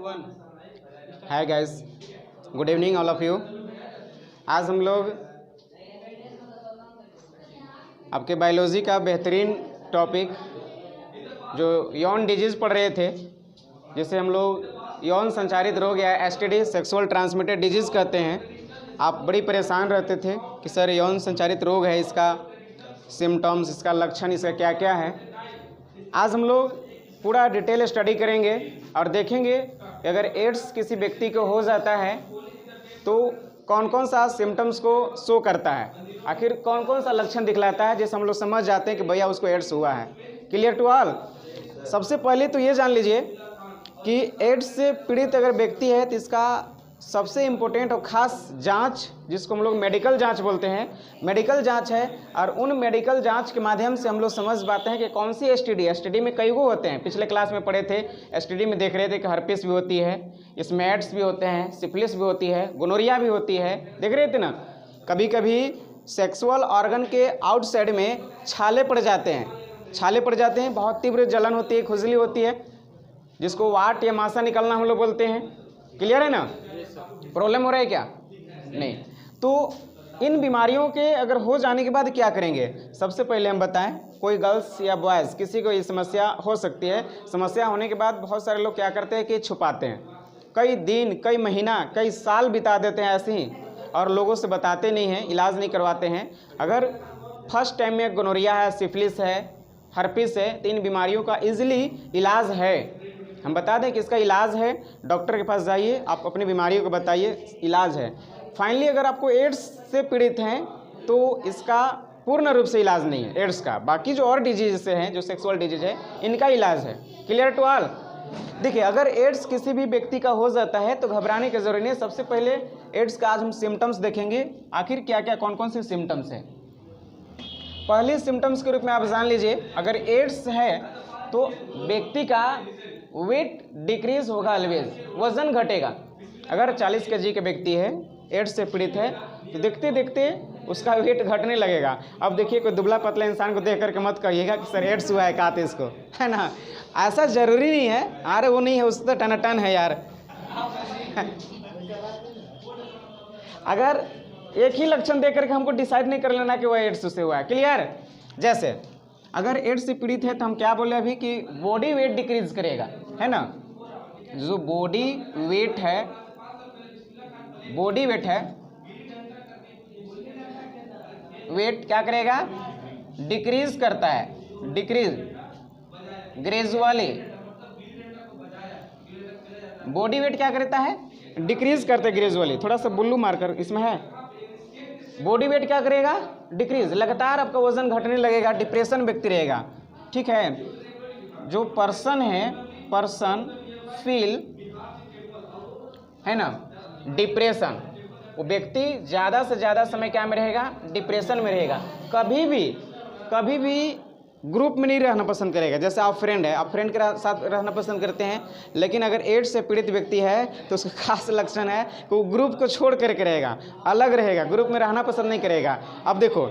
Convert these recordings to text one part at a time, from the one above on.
Hi guys, good evening all of you. आज हम लोग आपके बायोलॉजी का बेहतरीन टॉपिक जो यौन डिजीज़ पढ़ रहे थे, जिसे हम लोग यौन संचारित रोग या एसटीडी सेक्सुअल ट्रांसमिटेड डिजीज़ कहते हैं। आप बड़ी परेशान रहते थे कि सर यौन संचारित रोग है, इसका सिम्टम्स, इसका लक्षण, इसका क्या क्या है। आज हम लोग पूरा डिटेल स्टडी करेंगे और देखेंगे कि अगर एड्स किसी व्यक्ति को हो जाता है तो कौन कौन सा सिम्टम्स को शो करता है, आखिर कौन कौन सा लक्षण दिखलाता है, जिससे हम लोग समझ जाते हैं कि भैया उसको एड्स हुआ है। Clear to all. सबसे पहले तो ये जान लीजिए कि एड्स से पीड़ित अगर व्यक्ति है तो इसका सबसे इम्पोर्टेंट और ख़ास जांच, जिसको हम लोग मेडिकल जांच बोलते हैं, मेडिकल जांच है। और उन मेडिकल जांच के माध्यम से हम लोग समझ पाते हैं कि कौन सी एसटीडी में कई गो होते हैं। पिछले क्लास में पढ़े थे, एसटीडी में देख रहे थे कि हर्पिस भी होती है, इसमें एड्स भी होते हैं, सिफिलिस भी होती है, गोनोरिया भी होती है, देख रहे थे ना। कभी कभी सेक्सुअल ऑर्गन के आउटसाइड में छाले पड़ जाते हैं, बहुत तीव्र जलन होती है, खुजली होती है, जिसको वाट या मासा निकलना हम लोग बोलते हैं। क्लियर है ना। प्रॉब्लम हो रहा है क्या? नहीं। तो इन बीमारियों के अगर हो जाने के बाद क्या करेंगे, सबसे पहले हम बताएं, कोई गर्ल्स या बॉयज़ किसी को ये समस्या हो सकती है। समस्या होने के बाद बहुत सारे लोग क्या करते हैं कि छुपाते हैं, कई दिन, कई महीना, कई साल बिता देते हैं ऐसे ही, और लोगों से बताते नहीं हैं, इलाज नहीं करवाते हैं। अगर फर्स्ट टाइम में गोनोरिया है, सिफिलिस है, हर्पिस है, तो इन बीमारियों का ईजिली इलाज है। हम बता दें कि इसका इलाज है, डॉक्टर के पास जाइए, आप अपनी बीमारियों को बताइए, इलाज है। फाइनली अगर आपको एड्स से पीड़ित हैं तो इसका पूर्ण रूप से इलाज नहीं है एड्स का, बाकी जो और डिजीज से हैं, जो सेक्सुअल डिजीज है, इनका इलाज है। Clear to all. देखिए, अगर एड्स किसी भी व्यक्ति का हो जाता है तो घबराने की जरूरत नहीं है। सबसे पहले एड्स का आज हम सिम्टम्स देखेंगे, आखिर क्या क्या कौन कौन से सिम्टम्स हैं। पहले सिम्टम्स के रूप में आप जान लीजिए, अगर एड्स है तो व्यक्ति का वेट डिक्रीज होगा, ऑलवेज वजन घटेगा। अगर 40 kg के व्यक्ति है, एड्स से पीड़ित है, तो देखते देखते उसका वेट घटने लगेगा। अब देखिए, कोई दुबला पतला इंसान को देख करके मत कहिएगा कि सर एड्स हुआ है, कहते इसको, है ना। ऐसा जरूरी नहीं है, अरे वो नहीं है, उससे तो टनाटन है यार। अगर एक ही लक्षण देख करके हमको डिसाइड नहीं कर लेना कि वह एड्स से हुआ है। क्लियर। जैसे अगर एड्स से पीड़ित है तो हम क्या बोले अभी कि बॉडी वेट डिक्रीज करेगा, है ना। जो बॉडी वेट है, वेट क्या करेगा, डिक्रीज करता है, डिक्रीज ग्रेजुअली। बॉडी वेट क्या करता है, डिक्रीज करता है ग्रेजुअली। थोड़ा सा बुल्लू मार्कर इसमें है। बॉडी वेट क्या करेगा, डिक्रीज, लगातार आपका वजन घटने लगेगा, डिप्रेशन व्यक्ति रहेगा। ठीक है। जो पर्सन है, पर्सन फील, है ना, डिप्रेशन, वो व्यक्ति ज़्यादा से ज़्यादा समय क्या में रहेगा, डिप्रेशन में रहेगा। कभी भी ग्रुप में नहीं रहना पसंद करेगा। जैसे आप फ्रेंड है, आप फ्रेंड के साथ रहना पसंद करते हैं, लेकिन अगर एड्स से पीड़ित व्यक्ति है तो उसका खास लक्षण है कि वो ग्रुप को छोड़ करके रहेगा, अलग रहेगा, ग्रुप में रहना पसंद नहीं करेगा। अब देखो,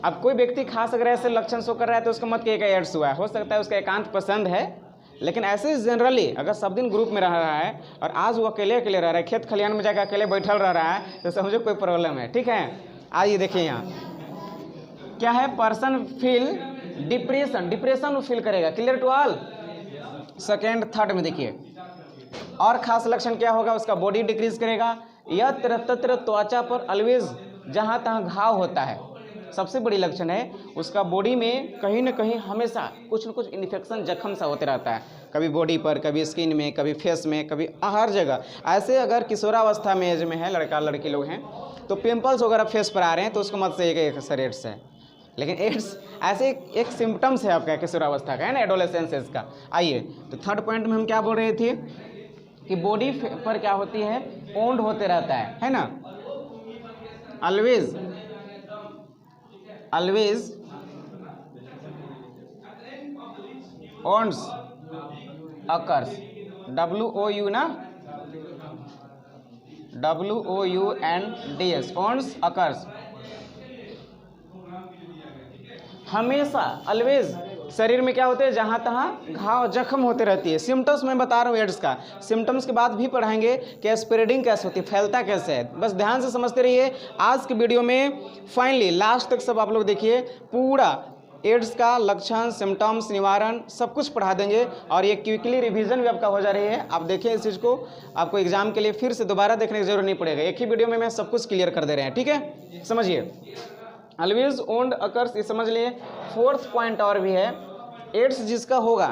अब कोई व्यक्ति खास अगर ऐसे लक्षण शो कर रहा है तो उसको मत कहिएगा एड्स हुआ है, हो सकता है उसका एकांत पसंद है। लेकिन ऐसे जनरली अगर सब दिन ग्रुप में रह रहा है और आज वो अकेले रह रहा है, खेत खलिहान में जाकर अकेले बैठल रह रहा है, तो समझो कोई प्रॉब्लम है। ठीक है। आइए देखिए, यहाँ क्या है, पर्सन फील डिप्रेशन वो फील करेगा। Clear to all. Second third में देखिए, और खास लक्षण क्या होगा, उसका बॉडी डिक्रीज करेगा। यत्र तत्र त्वचा पर ऑलवेज, जहाँ तहाँ घाव होता है, सबसे बड़ी लक्षण है। उसका बॉडी में कहीं ना कहीं हमेशा कुछ न कुछ इन्फेक्शन, जख्म सा होते रहता है, कभी बॉडी पर, कभी स्किन में, कभी फेस में, कभी हर जगह। ऐसे अगर किशोरावस्था में एज में है लड़का लड़की लोग हैं तो पिंपल्स वगैरह फेस पर आ रहे हैं तो उसको मत से एक सर एड्स है। लेकिन एड्स ऐसे एक सिम्टम्स है आपका किशोरावस्था का, है ना, एडोलेसेंस का। आइए, तो थर्ड पॉइंट में हम क्या बोल रहे थे कि बॉडी पर क्या होती है, ओंड होते रहता है ना, ऑलवेज ओन्स अकर्स, WOU ना, WOUNDS, ओन्स अकर्स, हमेशा, ऑलवेज शरीर में क्या होते हैं, जहाँ तहाँ घाव जख्म होते रहती है। सिम्टम्स मैं बता रहा हूँ एड्स का, सिम्टम्स के बाद भी पढ़ाएंगे कि स्प्रेडिंग कैसे होती है, फैलता कैसे है। बस ध्यान से समझते रहिए। आज की वीडियो में फाइनली लास्ट तक सब आप लोग देखिए, पूरा एड्स का लक्षण, सिम्टम्स, निवारण सब कुछ पढ़ा देंगे। और ये क्विकली रिवीजन भी आपका हो जा रही है। आप देखिए इस चीज़ को, आपको एग्जाम के लिए फिर से दोबारा देखने की जरूरत नहीं पड़ेगा, एक ही वीडियो में मैं सब कुछ क्लियर कर दे रहे हैं। ठीक है, समझिए। ऑलवेज ओन्ड अकर्स, ये समझ लिए। फोर्थ पॉइंट और भी है, एड्स जिसका होगा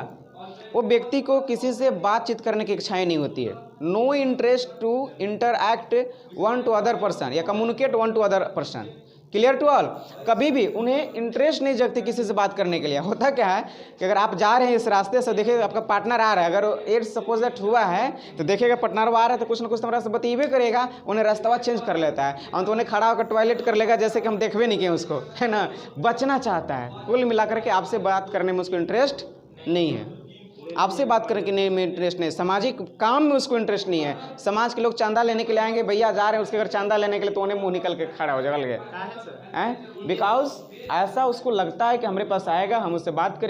वो व्यक्ति को किसी से बातचीत करने की इच्छाएं नहीं होती है। No interest to interact one to other person या communicate one to other person. Clear to all. कभी भी उन्हें इंटरेस्ट नहीं जगती किसी से बात करने के लिए। होता क्या है कि अगर आप जा रहे हैं इस रास्ते से, देखिए आपका पार्टनर आ रहा है, अगर एड्स सपोज दैट हुआ है तो देखिएगा पार्टनर आ रहा है तो कुछ ना कुछ तुम्हारा से बतीबे करेगा, उन्हें रास्ता चेंज कर लेता है और तो उन्हें खड़ा होकर टॉयलेट कर लेगा जैसे कि हम देखवे नहीं किए उसको, है ना। बचना चाहता है। कुल मिलाकर के आपसे बात करने में उसको इंटरेस्ट नहीं है, आपसे बात करने में इंटरेस्ट नहीं, सामाजिक काम में उसको इंटरेस्ट नहीं है। समाज के लोग चांदा लेने के लिए आएंगे, भैया जा रहे हैं उसके घर चांदा लेने के लिए, तो उन्हें मुंह निकल के खड़ा हो जाएगा, बिकॉज ऐसा उसको लगता है कि हमारे पास आएगा, हम उससे बात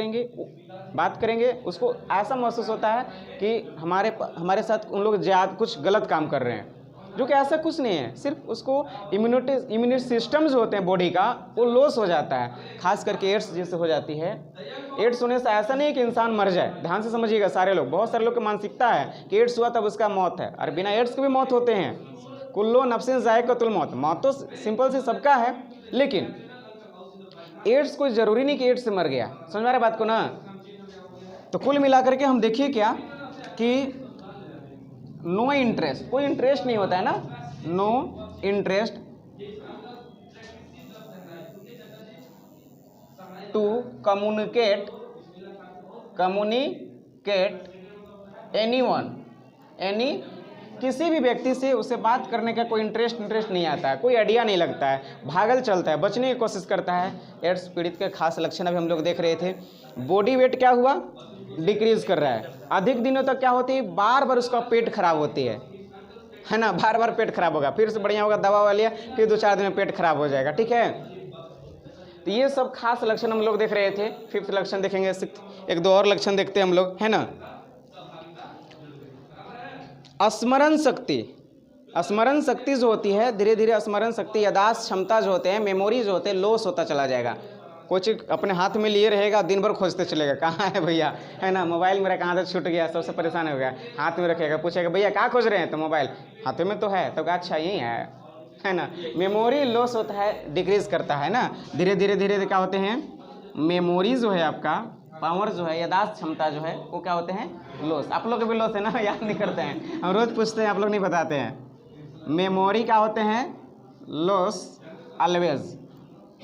करेंगे, उसको ऐसा महसूस होता है कि हमारे साथ उन लोग ज़्यादा कुछ गलत काम कर रहे हैं, जो कि ऐसा कुछ नहीं है। सिर्फ उसको इम्यूनिटी सिस्टम जो होते हैं बॉडी का, वो लॉस हो जाता है। खास करके एड्स जिससे हो जाती है। एड्स होने से ऐसा नहीं कि इंसान मर जाए, ध्यान से समझिएगा सारे लोग। बहुत सारे लोग की मानसिकता है कि एड्स हुआ तब उसका मौत है, और बिना एड्स के भी मौत होते हैं। कुल्लो नफ्सिन ज़ायक़तुल मौत, मौत तो सिंपल सी सबका है, लेकिन एड्स कोई ज़रूरी नहीं कि एड्स से मर गया। समझ में आ रहा बात को ना। तो कुल मिलाकर के हम देखिए क्या कि नो इंटरेस्ट, कोई इंटरेस्ट नहीं होता है ना, no interest to communicate any किसी भी व्यक्ति से उसे बात करने का कोई इंटरेस्ट नहीं आता है, कोई आइडिया नहीं लगता है, भागल चलता है, बचने की कोशिश करता है। एड्स पीड़ित के खास लक्षण अभी हम लोग देख रहे थे। बॉडी वेट क्या हुआ, डिक्रीज कर रहा है। अधिक दिनों तक क्या होती है, बार बार उसका पेट खराब होती है ना, बार बार पेट खराब होगा, फिर से बढ़िया होगा, दवा वाला लिया, फिर 2-4 दिन में पेट खराब हो जाएगा। ठीक है, तो ये सब खास लक्षण हम लोग देख रहे थे। फिफ्थ लक्षण देखेंगे, एक दो और लक्षण देखते हैं हम लोग, है ना। स्मरण शक्ति जो होती है, धीरे धीरे स्मरण शक्ति, याददाश्त क्षमता जो होते हैं, मेमोरी जो होते हैं, लॉस होता चला जाएगा। कोई चीज़ अपने हाथ में लिए रहेगा, दिन भर खोजते चलेगा, कहाँ है भैया, है ना। मोबाइल मेरा कहाँ से छूट गया, सबसे परेशान हो गया, हाथ में रखेगा, पूछेगा भैया कहाँ खोज रहे हैं, तो मोबाइल हाथ में तो है, तो अच्छा यही है ना। मेमोरी लॉस होता है, डिक्रीज करता है ना। धीरे धीरे क्या होते हैं, मेमोरी जो है आपका, पावर जो है, याददाश्त क्षमता जो है, वो क्या होते हैं, लॉस। आप लोग के भी लॉस है ना, याद नहीं करते हैं, हम रोज़ पूछते हैं, आप लोग नहीं बताते हैं। मेमोरी क्या होते हैं, लॉस ऑलवेज।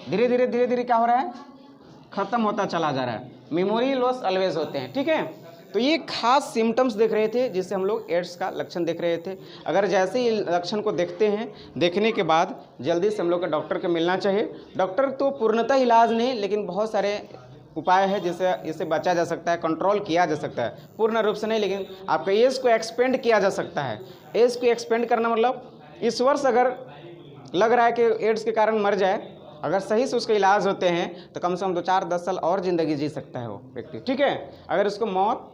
धीरे धीरे क्या हो रहा है, खत्म होता चला जा रहा है। मेमोरी लॉस ऑलवेज होते हैं। ठीक है, तो ये खास सिम्टम्स देख रहे थे जिससे हम लोग एड्स का लक्षण देख रहे थे। अगर जैसे ही लक्षण को देखते हैं, देखने के बाद जल्दी से हम लोग को डॉक्टर को मिलना चाहिए। डॉक्टर तो पूर्णतः इलाज नहीं, लेकिन बहुत सारे उपाय है जिससे इससे बचा जा सकता है, कंट्रोल किया जा सकता है। पूर्ण रूप से नहीं, लेकिन आपका एज को एक्सपेंड किया जा सकता है। एज को एक्सपेंड करना मतलब इस वर्ष अगर लग रहा है कि एड्स के कारण मर जाए, अगर सही से उसके इलाज होते हैं तो कम से कम 2-4-10 साल और ज़िंदगी जी सकता है वो व्यक्ति। ठीक है, अगर उसको मौत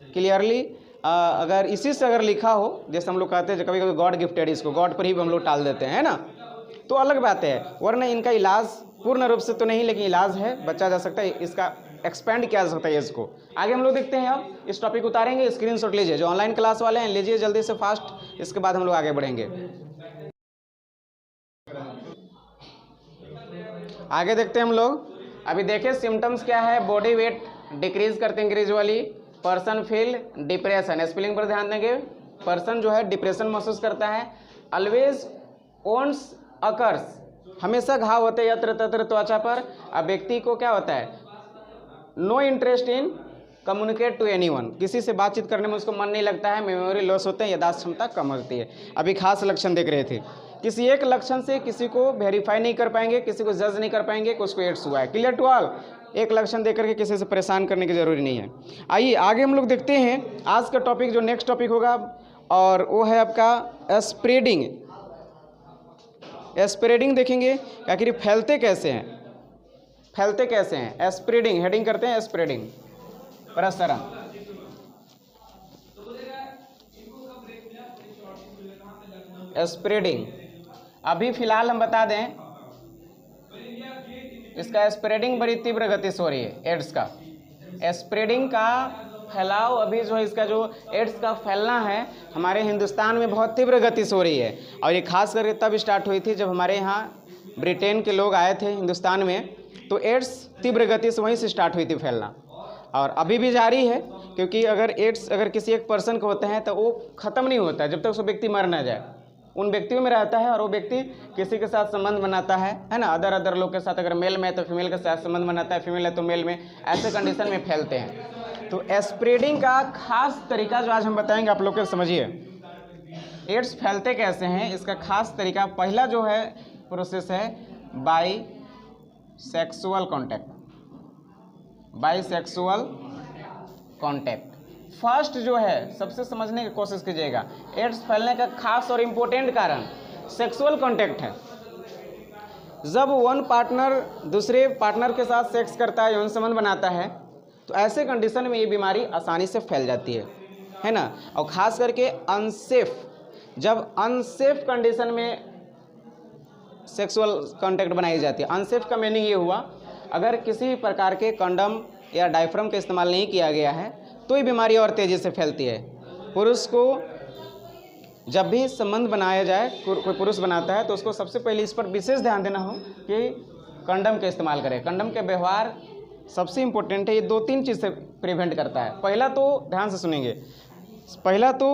क्लियरली अगर इसी से अगर लिखा हो, जैसे हम लोग कहते हैं कभी कभी गॉड गिफ्टेड, इसको गॉड पर ही हम लोग टाल देते हैं ना, तो अलग बात है। वरना इनका इलाज पूर्ण रूप से तो नहीं, लेकिन इलाज है, बचा जा सकता है, इसका एक्सपेंड किया जा सकता है इसको। आगे हम लोग देखते हैं, अब इस टॉपिक उतारेंगे, स्क्रीनशॉट लीजिए, जो ऑनलाइन क्लास वाले हैं लीजिए जल्दी से फास्ट, इसके बाद हम लोग आगे बढ़ेंगे। आगे देखते हैं हम लोग। अभी देखिए सिम्टम्स क्या है, बॉडी वेट डिक्रीज करते हैं gradually, person feel depression, spelling पर ध्यान देंगे, पर्सन जो है डिप्रेशन महसूस करता है। ऑलवेज ओन्स अकर्स, हमेशा घाव होते हैं यत्र तत्र त्वचा पर। अब व्यक्ति को क्या होता है, no interest in communicate to anyone, किसी से बातचीत करने में उसको मन नहीं लगता है। मेमोरी लॉस होते हैं, याददाश्त क्षमता कम होती है। अभी खास लक्षण देख रहे थे, किसी एक लक्षण से किसी को वेरीफाई नहीं कर पाएंगे, किसी को जज नहीं कर पाएंगे कि उसको एड्स हुआ है। Clear to all. एक लक्षण देख करके किसी से परेशान करने की जरूरी नहीं है। आइए आगे हम लोग देखते हैं आज का टॉपिक, जो नेक्स्ट टॉपिक होगा, और वो है आपका स्प्रेडिंग। स्प्रेडिंग देखेंगे आखिर फैलते कैसे हैं। फैलते कैसे हैं? स्प्रेडिंग, हेडिंग करते हैं स्प्रेडिंग, प्रसरण। स्प्रेडिंग, अभी फिलहाल हम बता दें इसका स्प्रेडिंग बड़ी तीव्र गति से हो रही है, एड्स का स्प्रेडिंग का फैलाव अभी जो है, इसका जो एड्स का फैलना है हमारे हिंदुस्तान में बहुत तीव्र गति से हो रही है। और ये खास करके तब स्टार्ट हुई थी जब हमारे यहाँ ब्रिटेन के लोग आए थे हिंदुस्तान में, तो एड्स तीव्र गति से वहीं से स्टार्ट हुई थी फैलना, और अभी भी जारी है। क्योंकि अगर एड्स अगर किसी एक पर्सन को होता है तो वो ख़त्म नहीं होता है जब तक वो व्यक्ति मर ना जाए, उन व्यक्तियों में रहता है, और वो व्यक्ति किसी के साथ संबंध बनाता है ना, अदर लोग के साथ, अगर मेल में है तो फीमेल के साथ संबंध बनाता है, फीमेल है तो मेल में, ऐसे कंडीशन में फैलते हैं। तो स्प्रेडिंग का खास तरीका जो आज हम बताएंगे आप लोग को समझिए, एड्स फैलते कैसे हैं, इसका खास तरीका पहला जो है प्रोसेस है by sexual contact. By sexual contact first जो है सबसे समझने की कोशिश कीजिएगा। एड्स फैलने का खास और इम्पोर्टेंट कारण सेक्सुअल कॉन्टैक्ट है। जब वन पार्टनर दूसरे पार्टनर के साथ सेक्स करता है, यौन संबंध बनाता है, तो ऐसे कंडीशन में ये बीमारी आसानी से फैल जाती है ना। और ख़ास करके अनसेफ, जब अनसेफ कंडीशन में सेक्सुअल कॉन्टैक्ट बनाई जाती है। अनसेफ का मीनिंग ये हुआ, अगर किसी प्रकार के कंडम या डायफ्राम का इस्तेमाल नहीं किया गया है तो ये बीमारी और तेज़ी से फैलती है। पुरुष को जब भी संबंध बनाया जाए, कोई पुरुष बनाता है तो उसको सबसे पहले इस पर विशेष ध्यान देना हो कि कंडम का इस्तेमाल करें। कंडम के व्यवहार सबसे इम्पोर्टेंट है, ये 2-3 चीज़ से प्रिवेंट करता है। पहला तो ध्यान से सुनेंगे, पहला तो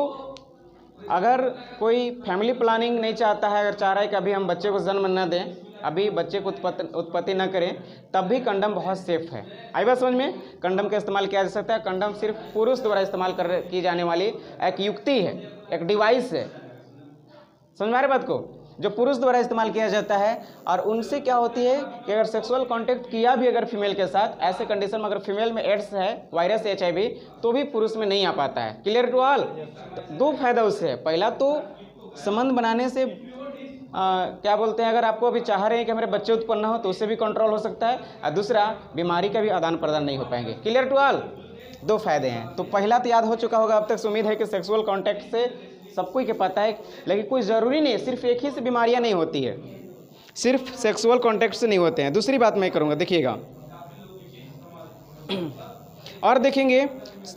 अगर कोई फैमिली प्लानिंग नहीं चाहता है, अगर चाह रहा है कि अभी हम बच्चे को जन्म न दें, अभी बच्चे को उत्पत्ति न करें, तब भी कंडम बहुत सेफ है। आई बात समझ में? कंडम का इस्तेमाल किया जा सकता है। कंडम सिर्फ पुरुष द्वारा इस्तेमाल की जाने वाली एक युक्ति है, एक डिवाइस है। समझ में आ रही बात को? जो पुरुष द्वारा इस्तेमाल किया जाता है, और उनसे क्या होती है कि अगर सेक्सुअल कांटेक्ट किया भी अगर फीमेल के साथ, ऐसे कंडीशन में अगर फीमेल में एड्स है, वायरस HIV, तो भी पुरुष में नहीं आ पाता है। Clear to all? तो 2 फायदा उससे है। पहला तो संबंध बनाने से क्या बोलते हैं, अगर आपको अभी चाह रहे हैं कि हमारे बच्चे उत्पन्न हो तो उससे भी कंट्रोल हो सकता है, और दूसरा बीमारी का भी आदान प्रदान नहीं हो पाएंगे। Clear to all? 2 फायदे हैं। तो पहला तो याद हो चुका होगा अब तक, उम्मीद है कि सेक्सुअल कांटेक्ट से सबको ही पता है, लेकिन कोई ज़रूरी नहीं, सिर्फ एक ही से बीमारियां नहीं होती है, सिर्फ सेक्सुअल कांटेक्ट से नहीं होते हैं। दूसरी बात मैं करूँगा, देखिएगा और देखेंगे।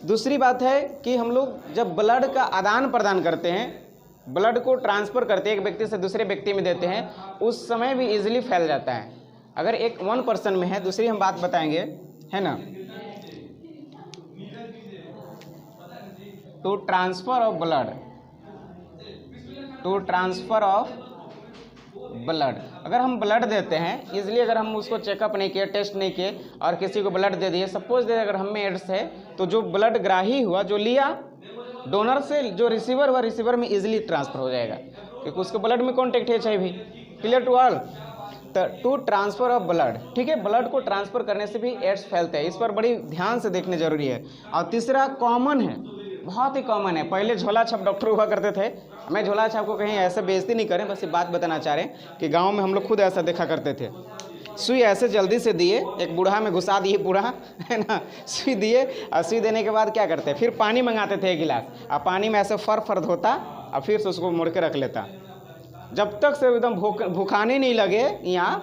दूसरी बात है कि हम लोग जब ब्लड का आदान प्रदान करते हैं, ब्लड को ट्रांसफ़र करते हैं, एक व्यक्ति से दूसरे व्यक्ति में देते हैं, उस समय भी इजीली फैल जाता है। अगर एक 1 पर्सन में है, दूसरी हम बात बताएंगे, है ना, to transfer of blood, to transfer of blood. अगर हम ब्लड देते हैं इजली, अगर हम उसको चेकअप नहीं किए, टेस्ट नहीं किए, और किसी को ब्लड दे दिए, सपोज दे अगर हम में एड्स है, तो जो ब्लड ग्राही हुआ, जो लिया डोनर से, जो रिसीवर हुआ, रिसीवर में इजीली ट्रांसफ़र हो जाएगा, क्योंकि उसके ब्लड में कॉन्टेक्ट है HIV। Clear to all? तो टू ट्रांसफ़र ऑफ ब्लड, ठीक है, ब्लड को ट्रांसफ़र करने से भी एड्स फैलते हैं। इस पर बड़ी ध्यान से देखने जरूरी है। और तीसरा कॉमन है, बहुत ही कॉमन है। पहले झोला छाप डॉक्टर हुआ करते थे। मैं झोला छाप को कहीं ऐसे बेइज्जती नहीं करें, बस ये बात बताना चाह रहे हैं कि गांव में हम लोग खुद ऐसा देखा करते थे। सुई ऐसे जल्दी से दिए, एक बूढ़ा में घुसा दिए पूरा, है ना, सुई दिए, और सुई देने के बाद क्या करते, फिर पानी मंगाते थे 1 गिलास, और पानी में ऐसे फर धोता, और फिर से उसको मोड़ के रख लेता, जब तक से एकदम भूखाने नहीं लगे यहाँ,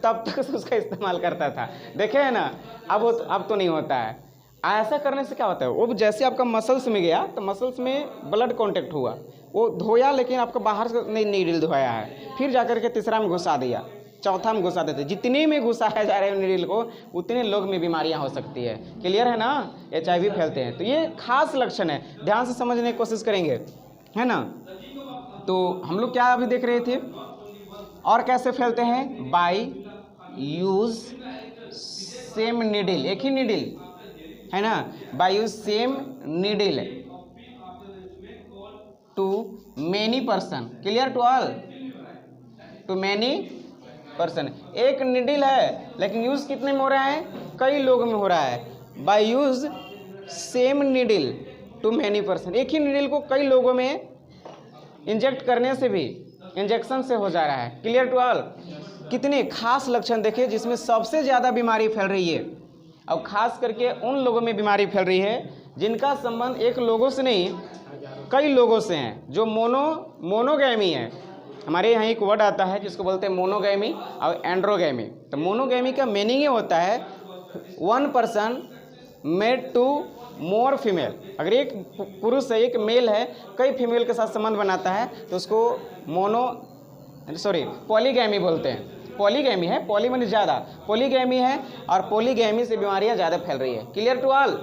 तब तक से उसका इस्तेमाल करता था। देखे है ना? अब तो नहीं होता है। ऐसा करने से क्या होता है, वो जैसे आपका मसल्स में गया तो मसल्स में ब्लड कांटेक्ट हुआ, वो धोया, लेकिन आपका बाहर से नहीं नीडल धोया है, फिर जाकर के तीसरा में घुसा दिया, चौथा में घुसा देते। जितने में घुसाया जा रहा है नीडल को, उतने लोग में बीमारियां हो सकती है। क्लियर है ना? HIV फैलते हैं। तो ये खास लक्षण है, ध्यान से समझने की कोशिश करेंगे, है ना। तो हम लोग क्या अभी देख रहे थे, और कैसे फैलते हैं? बाई यूज सेम नीडल, एक ही नीडल, है ना, by use same needle to many person. Clear to all? To many person. एक नीडल है, लेकिन यूज कितने में हो रहा है? कई लोगों में हो रहा है। By use same needle to many person, एक ही नीडल को कई लोगों में इंजेक्ट करने से भी, इंजेक्शन से हो जा रहा है। Clear to all? कितने खास लक्षण देखिए जिसमें सबसे ज़्यादा बीमारी फैल रही है, और ख़ास करके उन लोगों में बीमारी फैल रही है जिनका संबंध एक लोगों से नहीं कई लोगों से हैं, जो मोनोगैमी है। हमारे यहाँ एक वर्ड आता है जिसको बोलते हैं मोनोगैमी और एंड्रोगैमी। तो मोनोगैमी का मीनिंग ये होता है one person made to more female. अगर एक पुरुष है, एक मेल है, कई फीमेल के साथ संबंध बनाता है तो उसको पॉलीगैमी बोलते हैं। पॉलीगैमी है, पॉली माने ज़्यादा, पॉलीगैमी है, और पॉलीगैमी से बीमारियां ज़्यादा फैल रही है। Clear to all.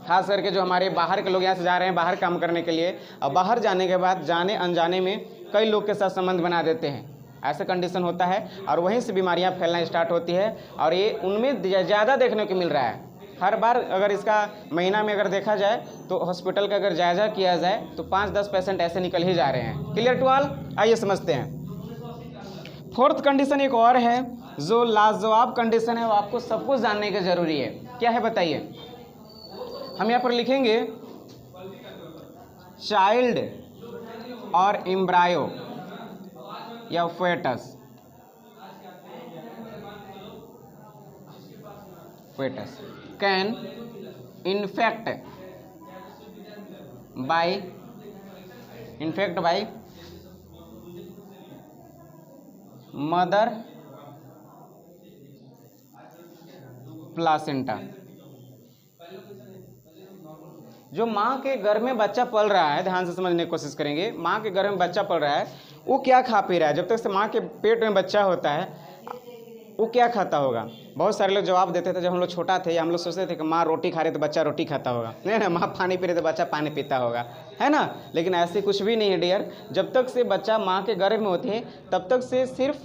खास करके जो हमारे बाहर के लोग यहाँ से जा रहे हैं बाहर काम करने के लिए, और बाहर जाने के बाद जाने अनजाने में कई लोग के साथ संबंध बना देते हैं, ऐसा कंडीशन होता है, और वहीं से बीमारियां फैलना स्टार्ट होती है, और ये उनमें ज़्यादा देखने को मिल रहा है। हर बार अगर इसका महीना में अगर देखा जाए तो हॉस्पिटल का अगर जायज़ा किया जाए तो 5-10 पेशेंट ऐसे निकल ही जा रहे हैं। Clear to all. आइए समझते हैं। फोर्थ कंडीशन एक और है जो लाजवाब कंडीशन है, वो आपको सब कुछ जानने की ज़रूरी है। क्या है बताइए। हम यहाँ पर लिखेंगे चाइल्ड और एम्ब्रायो या foetus can infect by mother placenta. जो माँ के गर्भ में बच्चा पल रहा है, ध्यान से समझने की कोशिश करेंगे, माँ के गर्भ में बच्चा पल रहा है, वो क्या खा पी रहा है। जब तक से माँ के पेट में बच्चा होता है वो क्या खाता होगा। बहुत सारे लोग जवाब देते थे जब हम लोग छोटा थे, हम लोग सोचते थे कि माँ रोटी खा रही तो बच्चा रोटी खाता होगा, नहीं ना, माँ पानी पी रही तो बच्चा पानी पीता होगा, है ना। लेकिन ऐसे कुछ भी नहीं है डियर। जब तक से बच्चा माँ के गर्भ में होते हैं तब तक से सिर्फ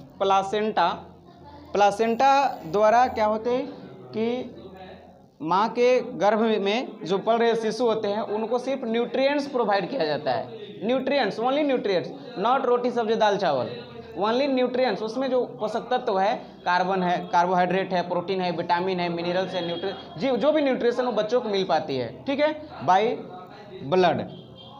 प्लासेंटा द्वारा क्या होते हैं कि माँ के गर्भ में जो पल रहे शिशु होते हैं उनको सिर्फ न्यूट्रिएंट्स प्रोवाइड किया जाता है। न्यूट्रिएंट्स, ओनली न्यूट्रिएंट्स, नॉट रोटी सब्जी दाल चावल, ओनली न्यूट्रिएंट्स। उसमें जो पोषक तत्व है, कार्बन है, कार्बोहाइड्रेट है, प्रोटीन है, विटामिन है, मिनरल्स है, जी जो भी न्यूट्रिशन वो बच्चों को मिल पाती है। ठीक है, बाय ब्लड।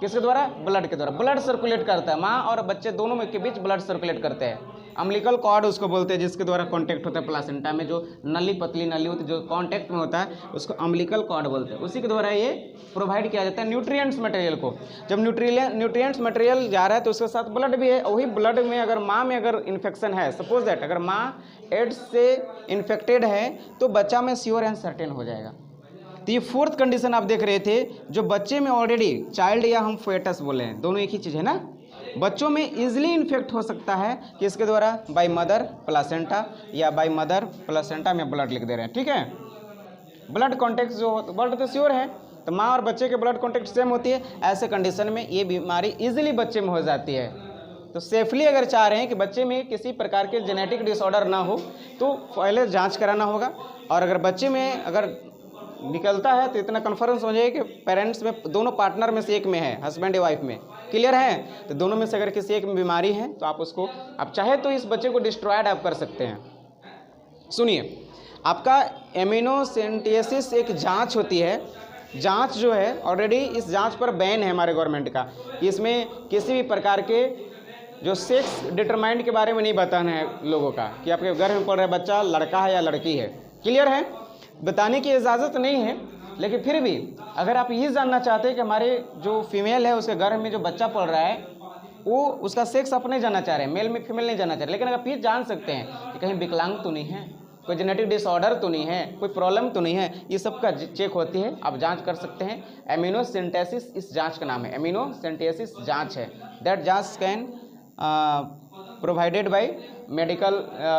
किसके द्वारा? ब्लड के द्वारा। ब्लड सर्कुलेट करता है, माँ और बच्चे दोनों में के बीच ब्लड सर्कुलेट करते हैं। अम्बिलिकल कॉर्ड उसको बोलते हैं जिसके द्वारा कांटेक्ट होता है प्लासेंटा में, जो नली पतली नली होती है जो कांटेक्ट में होता है उसको अम्बिलिकल कॉर्ड बोलते हैं। उसी के द्वारा ये प्रोवाइड किया जाता है न्यूट्रिएंट्स मटेरियल को। जब न्यूट्रिएंट्स मटेरियल जा रहा है तो उसके साथ ब्लड भी है, वही ब्लड में अगर माँ में अगर इन्फेक्शन है, सपोज दैट अगर माँ एड्स से इन्फेक्टेड है तो बच्चा में श्योर एंड सर्टेन हो जाएगा। तो ये फोर्थ कंडीशन आप देख रहे थे, जो बच्चे में ऑलरेडी चाइल्ड या हम फेटस बोले हैं, दोनों एक ही चीज़ है ना। बच्चों में इजीली इन्फेक्ट हो सकता है किसके द्वारा? बाय मदर प्लासेंटा, या बाय मदर प्लासेंटा में ब्लड लिख दे रहे हैं। ठीक है, ब्लड कॉन्टेक्ट जो ब्लड तो श्योर है, तो माँ और बच्चे के ब्लड कॉन्टेक्ट सेम होती है। ऐसे कंडीशन में ये बीमारी इजीली बच्चे में हो जाती है। तो सेफली अगर चाह रहे हैं कि बच्चे में किसी प्रकार के जेनेटिक डिसऑर्डर ना हो तो पहले जांच कराना होगा, और अगर बच्चे में अगर निकलता है तो इतना कन्फर्म हो जाए कि पेरेंट्स में दोनों पार्टनर में से एक में है, हस्बैंड या वाइफ में, क्लियर है। तो दोनों में से अगर किसी एक में बीमारी है तो आप उसको, आप चाहे तो इस बच्चे को डिस्ट्रॉयड आप कर सकते हैं। सुनिए, आपका एमिनोसेंटियासिस एक जांच होती है। जांच जो है ऑलरेडी इस जांच पर बैन है हमारे गवर्नमेंट का, इसमें किसी भी प्रकार के जो सेक्स डिटरमाइंड के बारे में नहीं बताना है लोगों का कि आपके गर्भ में पड़ रहा है बच्चा लड़का है या लड़की है, क्लियर है। बताने की इजाज़त नहीं है, लेकिन फिर भी अगर आप ये जानना चाहते हैं कि हमारे जो फीमेल है उसके गर्भ में जो बच्चा पड़ रहा है वो उसका सेक्स आप नहीं जानना चाह रहे हैं, मेल में फीमेल नहीं जानना चाह रहे, लेकिन अगर फिर जान सकते हैं कि कहीं विकलांग तो नहीं है, कोई जेनेटिक डिसऑर्डर तो नहीं है, कोई प्रॉब्लम तो नहीं है, ये सब का चेक होती है, आप जांच कर सकते हैं। एमिनोसेंटेसिस इस जांच का नाम है, एमिनोसेंटेसिस जांच है। दैट जांच कैन प्रोवाइडेड बाय मेडिकल,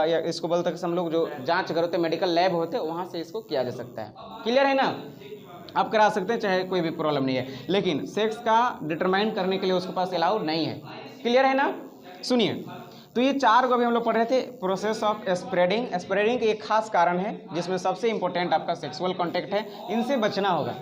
या इसको बोलते हैं हम लोग जो जांच करते हैं मेडिकल लैब होते हैं वहाँ से इसको किया जा सकता है। क्लियर है ना, आप करा सकते हैं, चाहे कोई भी प्रॉब्लम नहीं है, लेकिन सेक्स का डिटरमाइन करने के लिए उसके पास अलाउड नहीं है। क्लियर है ना। सुनिए, तो ये चार को अभी हम लोग पढ़ रहे थे। प्रोसेस ऑफ स्प्रेडिंग, स्प्रेडिंग एक खास कारण है जिसमें सबसे इंपॉर्टेंट आपका सेक्सुअल कॉन्टैक्ट है, इनसे बचना होगा।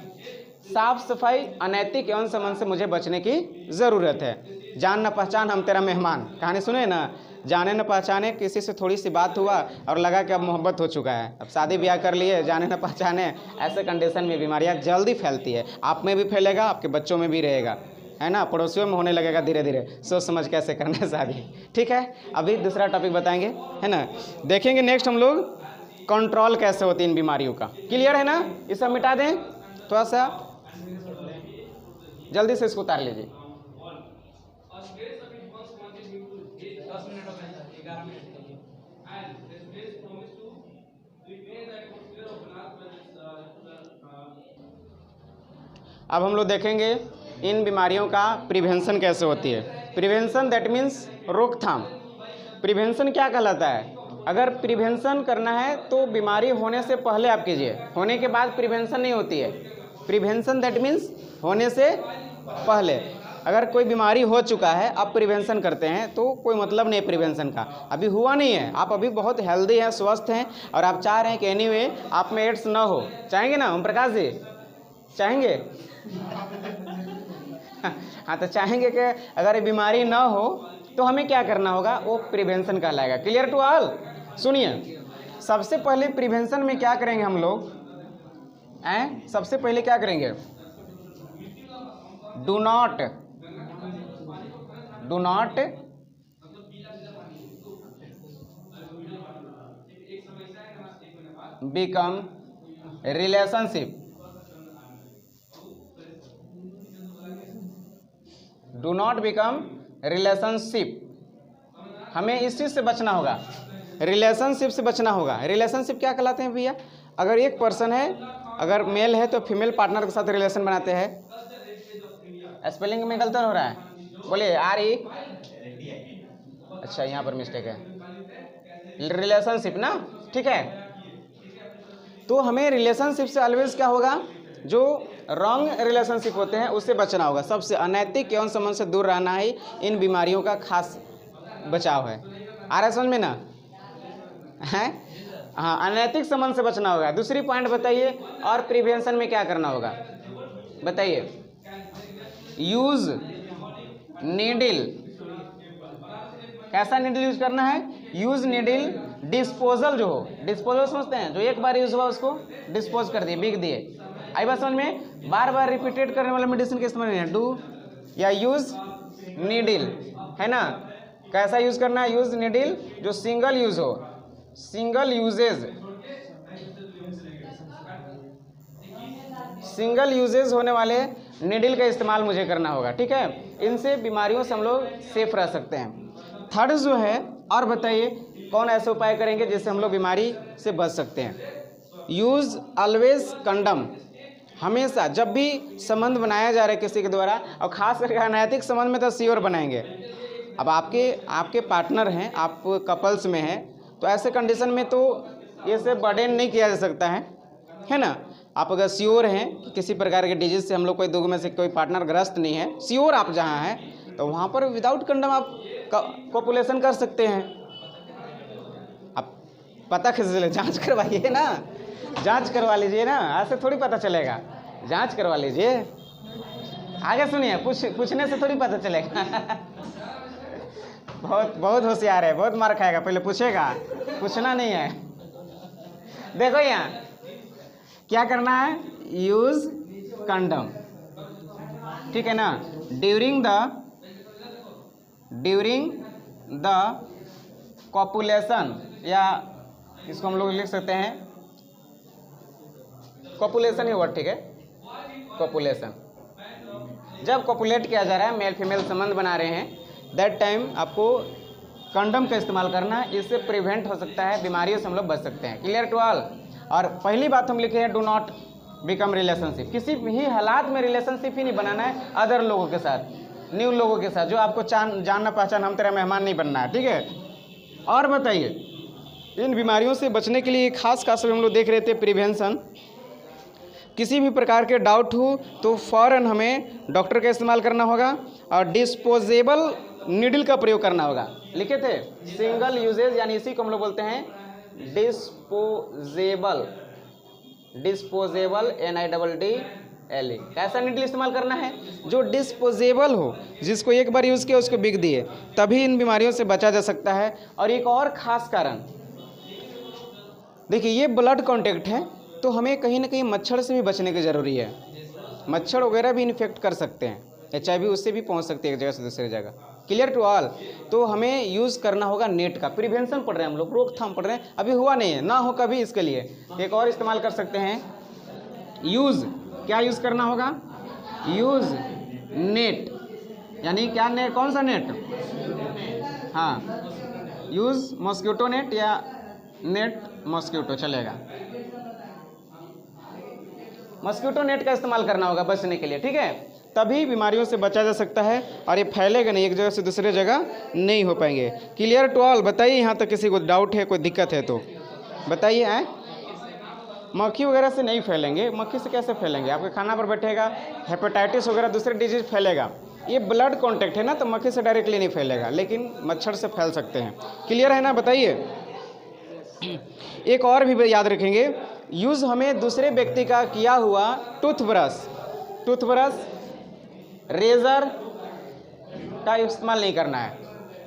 साफ सफाई, अनैतिक यौन संबंध से मुझे बचने की ज़रूरत है। जान न पहचान हम तेरा मेहमान, कहानी सुने ना, जाने न पहचाने, किसी से थोड़ी सी बात हुआ और लगा कि अब मोहब्बत हो चुका है, अब शादी ब्याह कर लिए, जाने न पहचाने, ऐसे कंडीशन में बीमारियां जल्दी फैलती है। आप में भी फैलेगा, आपके बच्चों में भी रहेगा। है ना, पड़ोसियों में होने लगेगा धीरे धीरे, सोच समझ कैसे करना है शादी। ठीक है, अभी दूसरा टॉपिक बताएंगे, है ना। देखेंगे नेक्स्ट हम लोग कंट्रोल कैसे होती है इन बीमारियों का। क्लियर है ना, ये सब मिटा दें, थोड़ा सा जल्दी से इसको उतार लीजिए। अब हम लोग देखेंगे इन बीमारियों का प्रिवेंशन कैसे होती है। प्रिवेंशन दैट मीन्स रोकथाम। प्रिवेंशन क्या कहलाता है? अगर प्रिवेंशन करना है तो बीमारी होने से पहले आप कीजिए, होने के बाद प्रिवेंशन नहीं होती है। प्रिवेंशन दैट मीन्स होने से पहले। अगर कोई बीमारी हो चुका है, आप प्रिवेंशन करते हैं तो कोई मतलब नहीं प्रिवेंशन का। अभी हुआ नहीं है, आप अभी बहुत हेल्दी हैं, स्वस्थ हैं, और आप चाह रहे हैं कि एनीवे आप में एड्स ना हो। चाहेंगे ना ओम प्रकाश जी? चाहेंगे? हाँ, तो चाहेंगे कि अगर ये बीमारी ना हो तो हमें क्या करना होगा, वो प्रिवेंशन कहलाएगा। Clear to all? सुनिए, सबसे पहले प्रिवेंशन में क्या करेंगे हम लोग, सबसे पहले क्या करेंगे, do not become relationship. Do not become relationship. हमें इस चीज़ से बचना होगा, रिलेशनशिप से बचना होगा। रिलेशनशिप क्या कहलाते हैं भैया? अगर एक पर्सन है, अगर मेल है तो फीमेल पार्टनर के साथ रिलेशन बनाते हैं। स्पेलिंग में गलत हो रहा है, बोलिए। अच्छा, यहाँ पर मिस्टेक है, रिलेशनशिप ना, ठीक है। तो हमें रिलेशनशिप से ऑलवेज क्या होगा, जो रॉन्ग रिलेशनशिप होते हैं उससे बचना होगा। सबसे अनैतिक यौन संबंध से दूर रहना ही इन बीमारियों का खास बचाव है। आ रहा है समझ में ना? है, हाँ, अनैतिक संबंध से बचना होगा। दूसरी पॉइंट बताइए, और प्रिवेंशन में क्या करना होगा बताइए। Use needle. कैसा नीडल यूज करना है? Use needle disposal. जो हो, डिस्पोजल समझते हैं, जो एक बार यूज हुआ उसको डिस्पोज कर दिए, बिक दिए। आई बात समझ में? बार बार रिपीटेड करने वाला मेडिसिन का इस्तेमाल नहीं है। डू या यूज नीडल, है ना। कैसा यूज करना है? यूज नीडल जो सिंगल यूज हो, सिंगल यूजेज होने वाले नीडल का इस्तेमाल मुझे करना होगा, ठीक है। इनसे बीमारियों से हम लोग सेफ रह सकते हैं। थर्ड जो है, और बताइए कौन ऐसे उपाय करेंगे जिससे हम लोग बीमारी से बच सकते हैं। Use always condom. हमेशा जब भी संबंध बनाया जा रहा है किसी के द्वारा, और खास करके अनैतिक संबंध में तो श्योर बनाएंगे। अब आपके पार्टनर हैं, आप कपल्स में हैं, तो ऐसे कंडीशन में तो ये से बर्डन नहीं किया जा सकता है ना। आप अगर श्योर हैं कि किसी प्रकार के डिजीज से हम लोग कोई दो में से कोई पार्टनर ग्रस्त नहीं है, श्योर आप जहाँ हैं, तो वहाँ पर विदाउट कंडम आप कॉपुलेशन कर सकते हैं। आप पता कैसे चले? जांच करवाइए ना, जांच करवा लीजिए ना, ऐसे थोड़ी पता चलेगा। जांच करवा लीजिए। आगे सुनिए, पूछने से थोड़ी पता चलेगा। बहुत होशियार है, बहुत मार खाएगा। पहले पूछेगा, पूछना नहीं है। देखो यहाँ क्या करना है, यूज कंडम, ठीक है ना। ड्यूरिंग द कॉपुलेशन, या इसको हम लोग लिख सकते हैं कॉपुलेशन ही वर्ड, ठीक है। कॉपुलेशन, जब कॉपुलेट किया जा रहा है, मेल फीमेल संबंध बना रहे हैं, दैट टाइम आपको कंडम का इस्तेमाल करना है। इससे प्रिवेंट हो सकता है, बीमारियों से हम लोग बच सकते हैं। Clear to all? और पहली बात हम लिखे हैं, डू नॉट बिकम रिलेशनशिप। किसी भी हालात में रिलेशनशिप ही नहीं बनाना है अदर लोगों के साथ, न्यू लोगों के साथ, जो आपको जानना पहचान, हम तेरा मेहमान नहीं बनना है, ठीक है। और बताइए, इन बीमारियों से बचने के लिए खास हम लोग देख रहे थे प्रिवेंशन। किसी भी प्रकार के डाउट हो तो फ़ौरन हमें डॉक्टर का इस्तेमाल करना होगा, और डिस्पोजेबल नीडल का प्रयोग करना होगा। लिखे थे सिंगल यूजेज, यानी इसी को हम लोग बोलते हैं डिस्पोजेबल NIDDLE। कैसा नीडल इस्तेमाल करना है? जो डिस्पोजेबल हो, जिसको एक बार यूज़ किया उसको बिक दिए, तभी इन बीमारियों से बचा जा सकता है। और एक और ख़ास कारण देखिए, ये ब्लड कॉन्टैक्ट है, तो हमें कहीं ना कहीं मच्छर से भी बचने की ज़रूरी है। मच्छर वगैरह भी इन्फेक्ट कर सकते हैं, HIV उससे भी पहुंच सकती है एक जगह से दूसरी जगह। Clear to all. तो हमें यूज़ करना होगा नेट का। प्रिवेंशन पढ़ रहे हैं हम लोग, रोकथाम पढ़ रहे हैं, अभी हुआ नहीं है, ना हो कभी इसके लिए एक और इस्तेमाल कर सकते हैं, यूज़। क्या यूज़ करना होगा? यूज़ नेट, यानी क्या नेट, कौन सा नेट? हाँ, यूज़ मॉस्किटो नेट या नेट मॉस्किटो चलेगा। मॉस्किटो नेट का इस्तेमाल करना होगा बचने के लिए, ठीक है, तभी बीमारियों से बचा जा सकता है और ये फैलेगा नहीं, एक जगह से दूसरी जगह नहीं हो पाएंगे। Clear to all. बताइए यहाँ तक किसी को डाउट है, कोई दिक्कत है तो बताइए। मक्खी वगैरह से नहीं फैलेंगे। मक्खी से कैसे फैलेंगे? आपके खाना पर बैठेगा, हेपेटाइटिस वगैरह दूसरे डिजीज फैलेगा। ये ब्लड कॉन्टैक्ट है ना, तो मक्खी से डायरेक्टली नहीं फैलेगा, लेकिन मच्छर से फैल सकते हैं। क्लियर है ना? बताइए। एक और भी याद रखेंगे, यूज़ हमें दूसरे व्यक्ति का किया हुआ टूथब्रश, रेज़र का इस्तेमाल नहीं करना है।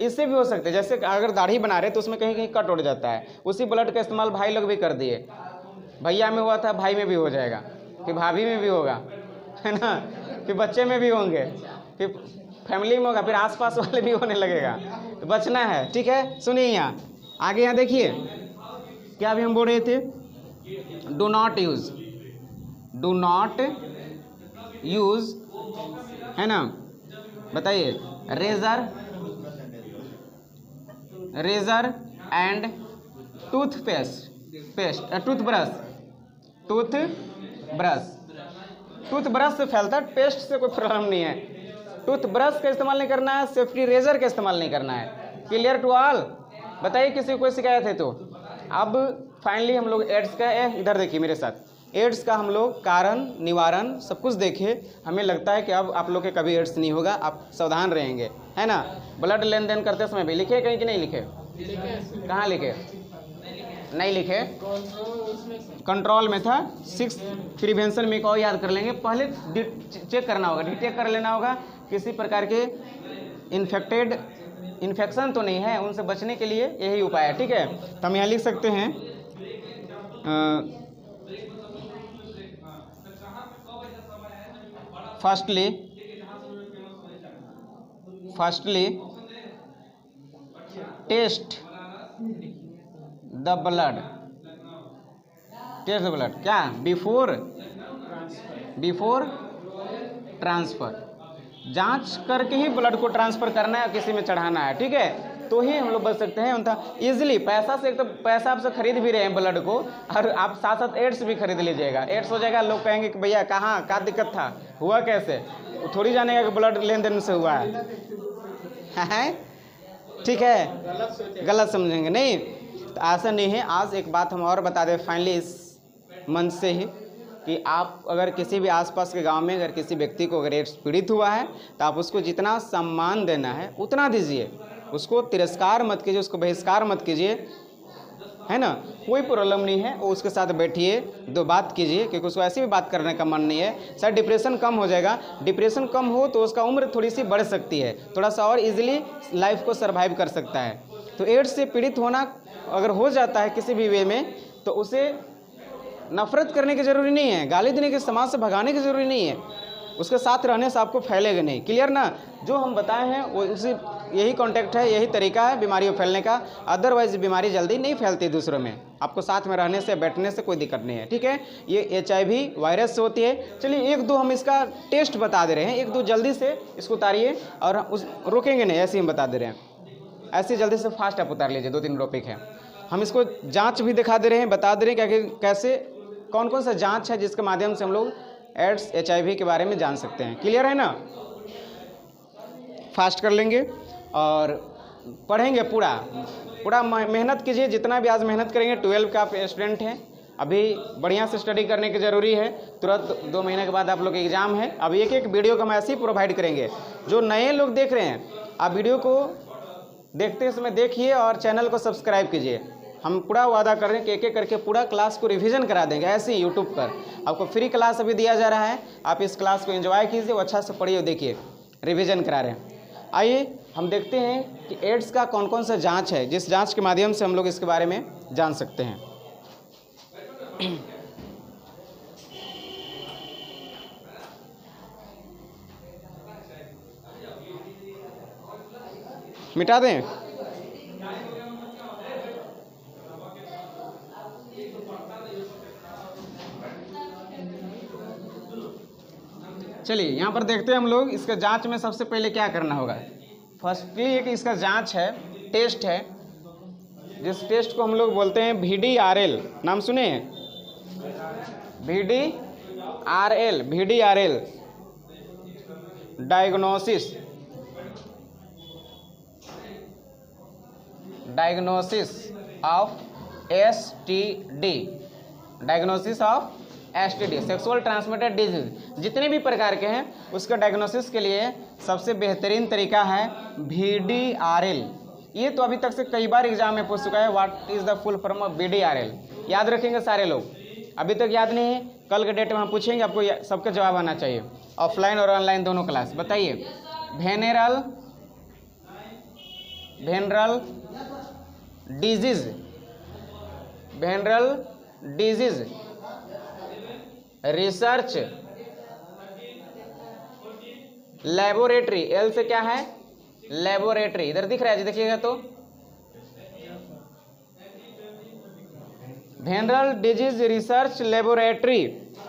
इससे भी हो सकते हैं, जैसे अगर दाढ़ी बना रहे तो उसमें कहीं कहीं कट उड़ जाता है, उसी ब्लड का इस्तेमाल भाई लोग भी कर दिए। भैया में हुआ था, भाई में भी हो जाएगा, फिर भाभी में भी होगा, है ना, फिर बच्चे में भी होंगे, फिर फैमिली में होगा, फिर आसपास वाले भी होने लगेगा। तो बचना है, ठीक है। सुनिए यहाँ आगे, यहाँ देखिए क्या अभी हम बोल रहे थे, डू नॉट यूज़, है ना। बताइए, रेज़र एंड टूथब्रश से फैलता है, पेस्ट से कोई प्रॉब्लम नहीं है। टूथब्रश का इस्तेमाल नहीं करना है, सेफ्टी रेज़र का इस्तेमाल नहीं करना है। Clear to all. बताइए किसी को कोई शिकायत है तो। अब फाइनली हम लोग एड्स का, इधर देखिए मेरे साथ, एड्स का हम लोग कारण, निवारण सब कुछ देखे। हमें लगता है कि अब आप लोग के कभी एड्स नहीं होगा, आप सावधान रहेंगे, है ना। ब्लड लेन देन करते समय भी लिखे कहीं कि नहीं लिखे? कहाँ लिखे? नहीं लिखे, कंट्रोल में था। 6 प्रिवेंशन में एक और याद कर लेंगे। पहले चेक करना होगा, डिटेक्ट कर लेना होगा किसी प्रकार के इन्फेक्शन तो नहीं है, उनसे बचने के लिए यही उपाय है, ठीक है। तो हम यहाँ लिख सकते हैं, फर्स्टली टेस्ट द ब्लड, क्या? Before transfer. जांच करके ही ब्लड को ट्रांसफ़र करना है, किसी में चढ़ाना है, ठीक है, तो ही हम लोग बच सकते हैं। उनका ईजिली पैसा से, एक तो पैसा आपसे खरीद भी रहे हैं ब्लड को, और आप साथ साथ एड्स भी खरीद लीजिएगा। एड्स हो जाएगा, लोग कहेंगे कि भैया कहाँ, क्या दिक्कत था, हुआ कैसे, वो थोड़ी जानेगा कि ब्लड लेन देन से हुआ है, ठीक है, गलत समझेंगे नहीं। तो ऐसा नहीं है। आज एक बात हम और बता दें फाइनली इस मंच से ही, कि आप अगर किसी भी आसपास के गांव में अगर किसी व्यक्ति को अगर एड्स पीड़ित हुआ है, तो आप उसको जितना सम्मान देना है उतना दीजिए, उसको तिरस्कार मत कीजिए, उसको बहिष्कार मत कीजिए, है ना। कोई प्रॉब्लम नहीं है, वो उसके साथ बैठिए, 2 बात कीजिए, क्योंकि उसको ऐसी भी बात करने का मन नहीं है। शायद डिप्रेशन कम हो जाएगा। डिप्रेशन कम हो तो उसका उम्र थोड़ी सी बढ़ सकती है, थोड़ा सा और इजीली लाइफ को सर्वाइव कर सकता है। तो एड्स से पीड़ित होना अगर हो जाता है किसी भी वे में, तो उसे नफरत करने की ज़रूरी नहीं है, गाली देने के, समाज से भगाने की ज़रूरी नहीं है, उसके साथ रहने से आपको फैलेगा नहीं। क्लियर ना। जो हम बताए हैं वो उसी, यही कॉन्टेक्ट है, यही तरीका है बीमारियों फैलने का। अदरवाइज बीमारी जल्दी नहीं फैलती दूसरों में, आपको साथ में रहने से, बैठने से कोई दिक्कत नहीं है, ठीक है। ये HIV वायरस से होती है। चलिए 1-2 हम इसका टेस्ट बता दे रहे हैं, 1-2 जल्दी से इसको उतारिए, और उस रोकेंगे नहीं, ऐसे ही हम बता दे रहे हैं, ऐसे जल्दी से फास्ट आप उतार लीजिए। 2-3 टॉपिक हैं, हम इसको जाँच भी दिखा दे रहे हैं, बता दे रहे हैं क्या कैसे, कौन कौन सा जाँच है जिसके माध्यम से हम लोग एड्स, HIV के बारे में जान सकते हैं। क्लियर है ना। फास्ट कर लेंगे और पढ़ेंगे, पूरा मेहनत कीजिए, जितना भी आज मेहनत करेंगे। 12 का आप स्टूडेंट हैं, अभी बढ़िया से स्टडी करने की ज़रूरी है। तुरंत 2 महीने के बाद आप लोग एग्ज़ाम है। अब एक वीडियो को हम ऐसे ही प्रोवाइड करेंगे। जो नए लोग देख रहे हैं, आप वीडियो को देखते समय देखिए और चैनल को सब्सक्राइब कीजिए। हम पूरा वादा कर रहे हैं कि एक एक करके पूरा क्लास को रिवीजन करा देंगे, ऐसे ही यूट्यूब पर आपको फ्री क्लास अभी दिया जा रहा है। आप इस क्लास को एंजॉय कीजिए, वो अच्छा से पढ़िए और देखिए, रिवीजन करा रहे हैं। आइए हम देखते हैं कि एड्स का कौन कौन सा जांच है, जिस जांच के माध्यम से हम लोग इसके बारे में जान सकते हैं। मिटा दें? चलिए यहाँ पर देखते हैं हम लोग इसका जांच में सबसे पहले क्या करना होगा। फर्स्टली एक इसका जांच है, टेस्ट है, जिस टेस्ट को हम लोग बोलते हैं VDRL। नाम सुने हैं? VDRL diagnosis of STD, sexual transmitted disease. जितने भी प्रकार के हैं उसका डायग्नोसिस के लिए सबसे बेहतरीन तरीका है VDRL। ये तो अभी तक से कई बार एग्जाम में पूछ चुका है, what is the full form of VDRL। याद रखेंगे सारे लोग? अभी तक याद नहीं है, कल के डेट में हम पूछेंगे, आपको सबके जवाब आना चाहिए, ऑफलाइन और ऑनलाइन दोनों क्लास। बताइए, वेनेरल डिजीज रिसर्च लेबोरेटरी। एल से क्या है? लेबोरेटरी। इधर दिख रहा है जी, देखिएगा तो, venereal disease research laboratory.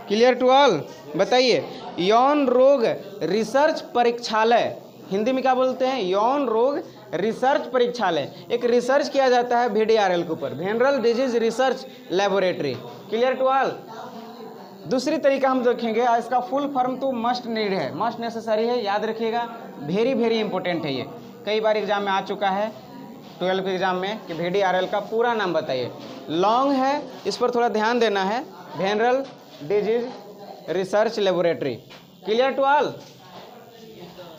Clear to all? बताइए, यौन रोग रिसर्च परीक्षालय, हिंदी में क्या बोलते हैं? यौन रोग रिसर्च परीक्षालय। एक रिसर्च किया जाता है VDRL के ऊपर, venereal disease research laboratory. Clear to all? दूसरी तरीका हम देखेंगे, इसका फुल फॉर्म तो मस्ट नीड है, मस्ट नेसेसरी है, याद रखिएगा, वेरी इंपॉर्टेंट है। ये कई बार एग्जाम में आ चुका है 12 के एग्जाम में कि VDRL का पूरा नाम बताइए। लॉन्ग है, इस पर थोड़ा ध्यान देना है, venereal disease research laboratory. Clear to all?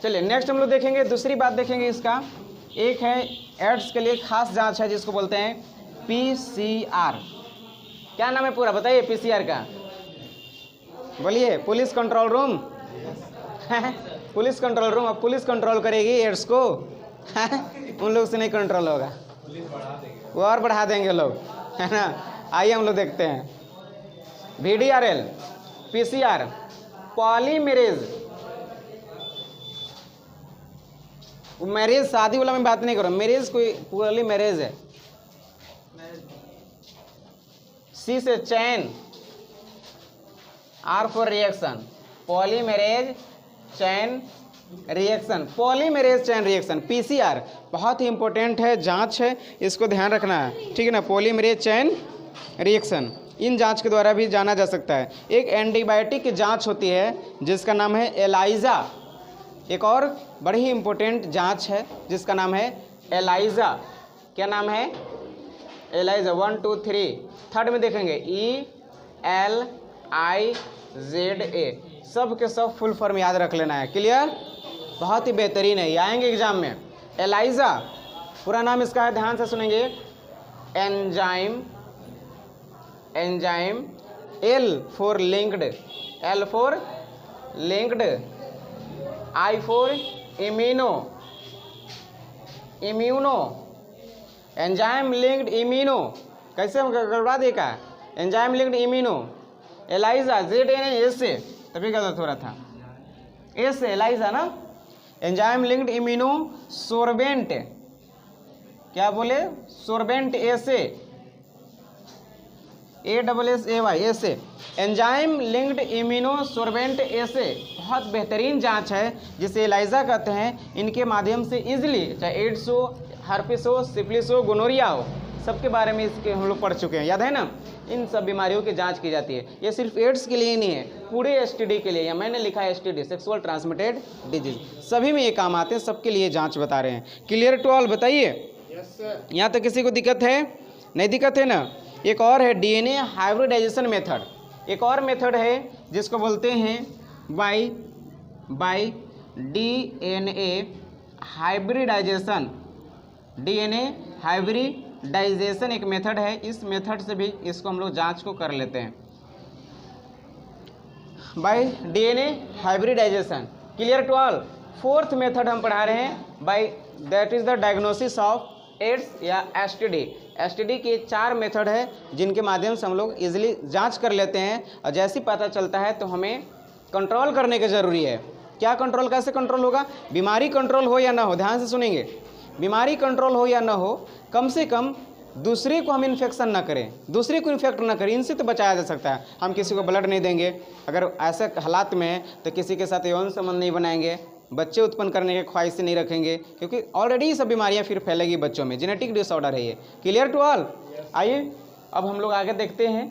चलिए नेक्स्ट हम लोग देखेंगे, दूसरी बात देखेंगे इसका, एक है एड्स के लिए खास जांच है जिसको बोलते हैं PCR। क्या नाम है पूरा बताइए PCR का? बोलिए, police control room. Police control room. अब पुलिस कंट्रोल करेगी एड्स को? उन लोग से नहीं कंट्रोल होगा, वो और बढ़ा देंगे लोग, है ना। आइए हम लोग देखते हैं VDRL PCR पॉलीमेरेज। मैरिज शादी वाला मैं बात नहीं कर रहा, मैरिज कोई पॉलीमेरेज है। C से chain, R for reaction, polymerase chain reaction, polymerase chain reaction PCR बहुत ही इंपॉर्टेंट है, जांच है, इसको ध्यान रखना है, ठीक है ना। पॉलीमेरेज चैन रिएक्शन, इन जांच के द्वारा भी जाना जा सकता है। एक एंटीबायोटिक की जांच होती है जिसका नाम है एलाइजा। एक और बड़ी ही इंपॉर्टेंट जांच है जिसका नाम है एलाइजा। क्या नाम है? एलाइजा। 1 2 3 थर्ड में देखेंगे ELIZA। सब के सब फुल फॉर्म याद रख लेना है। क्लियर? बहुत ही बेहतरीन है, ये आएंगे एग्जाम में। एलाइजा पूरा नाम इसका है, ध्यान से सुनेंगे, enzyme L for linked, I for immuno, enzyme linked immuno. कैसे हम गड़बड़ा देगा? Enzyme linked immuno. ELISA ZNA से, तभी गलत हो रहा था, ए से एलाइजा ना। एंजाइम लिंक्ड इम्यूनो सोर्बेंट, क्या बोले? सोर्बेंट ए से, ASSAY ए से, एंजाइम लिंक्ड इम्यूनो सोर्बेंट ए से। बहुत बेहतरीन जांच है जिसे एलाइजा कहते हैं। इनके माध्यम से इजीली, चाहे एड्स हो, हर्पिस हो, सिफिलिस हो, गोनोरिया हो, सबके बारे में इसके हम लोग पढ़ चुके हैं, याद है ना। इन सब बीमारियों की जांच की जाती है। ये सिर्फ एड्स के लिए ही नहीं है, पूरे STD के लिए, या मैंने लिखा है STD सेक्सुअल ट्रांसमिटेड डिजीज, सभी में ये काम आते हैं, सबके लिए जांच बता रहे हैं। Clear to all? बताइए। यहाँ तक किसी को दिक्कत है? नहीं दिक्कत है ना। एक और है DNA हाइब्रिडाइजेशन मेथड। एक और मेथड है जिसको बोलते हैं by DNA hybridisation. DNA hybridisation एक मेथड है, इस मेथड से भी इसको हम लोग जांच को कर लेते हैं, by DNA hybridisation. Clear to all? Fourth method हम पढ़ा रहे हैं by, that is the diagnosis of AIDS या STD के 4 मेथड है जिनके माध्यम से हम लोग इजीली जांच कर लेते हैं, और जैसे ही पता चलता है तो हमें कंट्रोल करने की ज़रूरी है। क्या कंट्रोल, कैसे कंट्रोल होगा? बीमारी कंट्रोल हो या ना हो, ध्यान से सुनेंगे। बीमारी कंट्रोल हो या ना हो, कम से कम दूसरे को हम इन्फेक्शन ना करें, दूसरे को इन्फेक्ट ना करें, इनसे तो बचाया जा सकता है। हम किसी को ब्लड नहीं देंगे, अगर ऐसे हालात में है तो किसी के साथ यौन संबंध नहीं बनाएंगे, बच्चे उत्पन्न करने की ख्वाहिश नहीं रखेंगे, क्योंकि ऑलरेडी ये सब बीमारियां फिर फैलेगी बच्चों में। जेनेटिक डिसऑर्डर है ये। Clear to all? आइए अब हम लोग आगे देखते हैं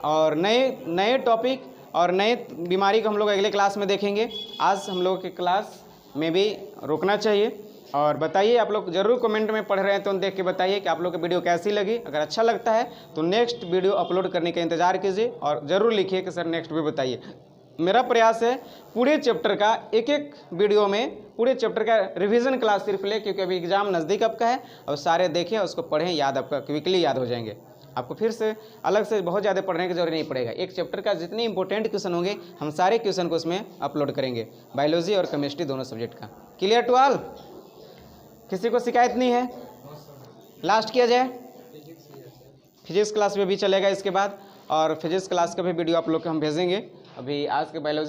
और नए टॉपिक और नए बीमारी को हम लोग अगले क्लास में देखेंगे। आज हम लोग के क्लास में भी रुकना चाहिए। और बताइए, आप लोग ज़रूर कमेंट में पढ़ रहे हैं तो देख के बताइए कि आप लोग की वीडियो कैसी लगी। अगर अच्छा लगता है तो नेक्स्ट वीडियो अपलोड करने का इंतज़ार कीजिए और ज़रूर लिखिए कि सर नेक्स्ट भी बताइए। मेरा प्रयास है पूरे चैप्टर का एक एक वीडियो में पूरे चैप्टर का रिवीजन क्लास सिर्फ ले, क्योंकि अभी एग्ज़ाम नज़दीक आपका है और सारे देखें उसको पढ़ें, याद आपका क्विकली याद हो जाएंगे। आपको फिर से अलग से बहुत ज़्यादा पढ़ने की जरूरत नहीं पड़ेगा। एक चैप्टर का जितने इंपॉर्टेंट क्वेश्चन होंगे हम सारे क्वेश्चन को उसमें अपलोड करेंगे, बायोलॉजी और केमिस्ट्री दोनों सब्जेक्ट का। Clear to all? किसी को शिकायत नहीं है? लास्ट किया जाए, फिजिक्स क्लास में भी चलेगा इसके बाद, और फिजिक्स क्लास का भी वीडियो आप लोग को हम भेजेंगे। अभी आज के बायोलॉजी